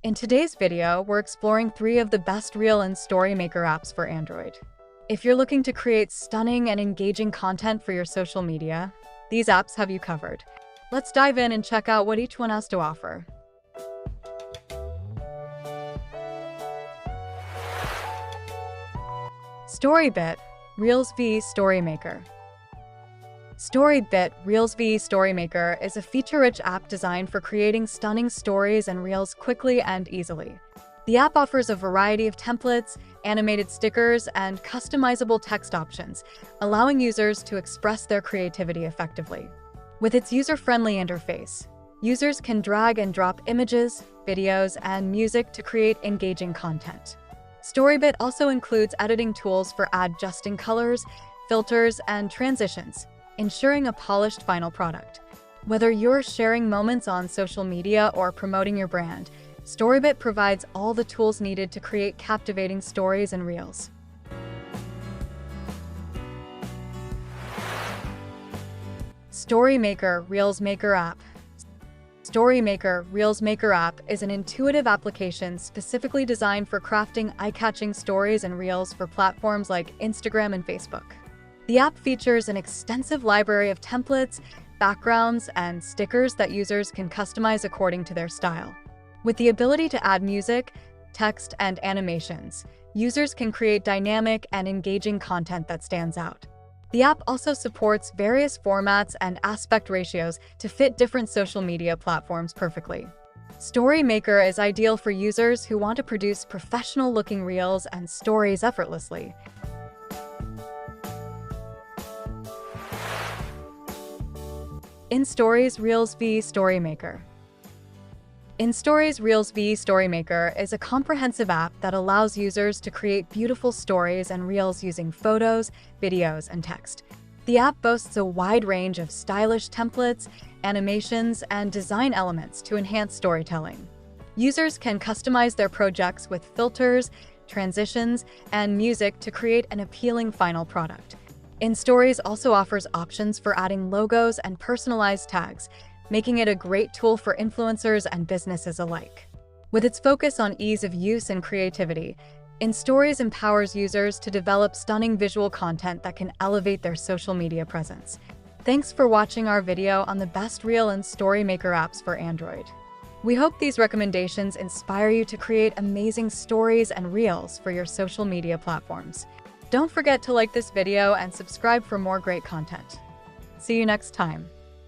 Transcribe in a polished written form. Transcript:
In today's video, we're exploring 3 of the best Reel and StoryMaker apps for Android. If you're looking to create stunning and engaging content for your social media, these apps have you covered. Let's dive in and check out what each one has to offer. StoryBit, Reels v StoryMaker. StoryBit Reels v StoryMaker is a feature-rich app designed for creating stunning stories and reels quickly and easily. The app offers a variety of templates, animated stickers, and customizable text options, allowing users to express their creativity effectively. With its user-friendly interface, users can drag and drop images, videos, and music to create engaging content. StoryBit also includes editing tools for adjusting colors, filters, and transitions, ensuring a polished final product. Whether you're sharing moments on social media or promoting your brand, StoryBit provides all the tools needed to create captivating stories and reels. StoryMaker Reels Maker app. StoryMaker Reels Maker app is an intuitive application specifically designed for crafting eye-catching stories and reels for platforms like Instagram and Facebook. The app features an extensive library of templates, backgrounds, and stickers that users can customize according to their style. With the ability to add music, text, and animations, users can create dynamic and engaging content that stands out. The app also supports various formats and aspect ratios to fit different social media platforms perfectly. StoryMaker is ideal for users who want to produce professional-looking reels and stories effortlessly. InStories Reels v StoryMaker. InStories Reels v StoryMaker is a comprehensive app that allows users to create beautiful stories and reels using photos, videos, and text. The app boasts a wide range of stylish templates, animations, and design elements to enhance storytelling. Users can customize their projects with filters, transitions, and music to create an appealing final product. InStories also offers options for adding logos and personalized tags, making it a great tool for influencers and businesses alike. With its focus on ease of use and creativity, InStories empowers users to develop stunning visual content that can elevate their social media presence. Thanks for watching our video on the best Reel and StoryMaker apps for Android. We hope these recommendations inspire you to create amazing stories and reels for your social media platforms. Don't forget to like this video and subscribe for more great content. See you next time.